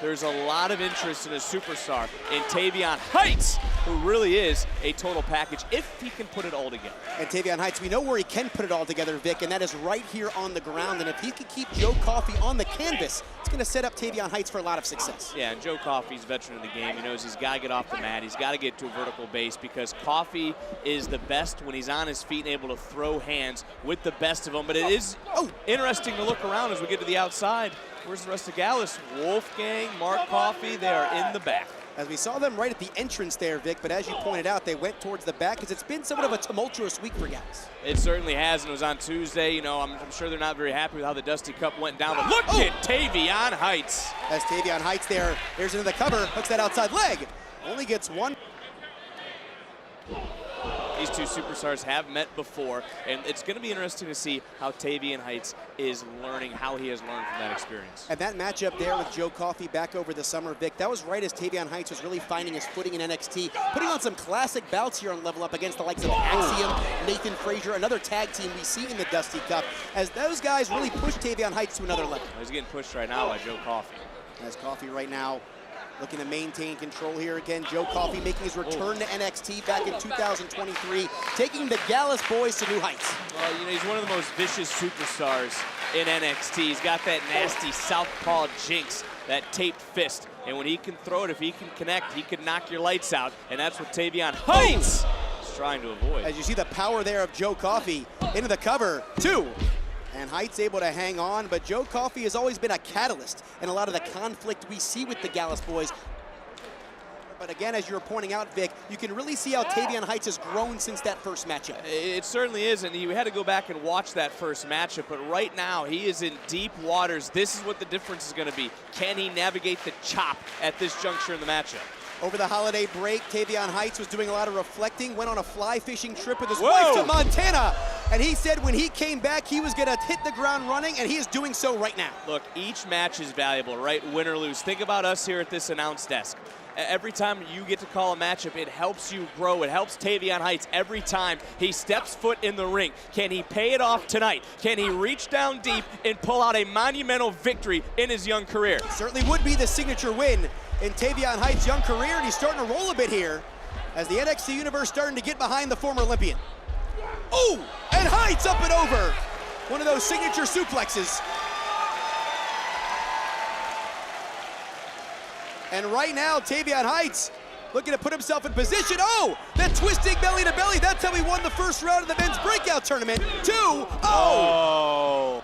there's a lot of interest in a superstar in Tavion Heights, who really is a total package if he can put it all together. And Tavion Heights, we know where he can put it all together, Vic, and that is right here on the ground. And if he can keep Joe Coffey on the canvas, it's going to set up Tavion Heights for a lot of success. Yeah, and Joe Coffey's a veteran of the game. He knows he's got to get off the mat. He's got to get to a vertical base because Coffey is the best when he's on his feet and able to throw hands with the best of them. But it is interesting to look around as we get to the outside. Where's the rest of Gallus? Wolfgang, Mark Coffey, they are in the back. As we saw them right at the entrance there, Vic, but as you pointed out, they went towards the back because it's been somewhat of a tumultuous week for Gallus. It certainly has, and it was on Tuesday. You know, I'm sure they're not very happy with how the Dusty Cup went down, but look at Tavion Heights. As Tavion Heights there, here's into the cover, hooks that outside leg. Only gets one. These two superstars have met before, and it's going to be interesting to see how Tavion Heights is learning, how he has learned from that experience. And that matchup there with Joe Coffey back over the summer, Vic, that was right as Tavion Heights was really finding his footing in NXT, putting on some classic bouts here on Level Up against the likes of Axiom, Nathan Frazier, another tag team we see in the Dusty Cup, as those guys really pushed Tavion Heights to another level. He's getting pushed right now by Joe Coffey. As Coffey right now looking to maintain control here again. Joe Coffey making his return to NXT back in 2023, taking the Gallus boys to new heights. Well, you know, he's one of the most vicious superstars in NXT. He's got that nasty southpaw jinx, that taped fist. And when he can throw it, if he can connect, he can knock your lights out. And that's what Tavion Heights is trying to avoid. As you see the power there of Joe Coffey into the cover, two. And Heights able to hang on, but Joe Coffey has always been a catalyst in a lot of the conflict we see with the Gallus boys. But again, as you were pointing out, Vic, you can really see how Tavion Heights has grown since that first matchup. It certainly is, and you had to go back and watch that first matchup, but right now he is in deep waters. This is what the difference is going to be. Can he navigate the chop at this juncture in the matchup? Over the holiday break, Tavion Heights was doing a lot of reflecting, went on a fly fishing trip with his wife to Montana, and he said when he came back, he was gonna hit the ground running, and he is doing so right now. Look, each match is valuable, right? Win or lose. Think about us here at this announce desk. Every time you get to call a matchup, it helps you grow. It helps Tavion Heights every time he steps foot in the ring. Can he pay it off tonight? Can he reach down deep and pull out a monumental victory in his young career? Certainly would be the signature win in Tavion Heights' young career, and he's starting to roll a bit here as the NXT Universe starting to get behind the former Olympian. Oh, and Heights up and over. One of those signature suplexes. And right now, Tavion Heights looking to put himself in position. Oh, that twisting belly to belly. That's how he won the first round of the men's breakout tournament. 2-0.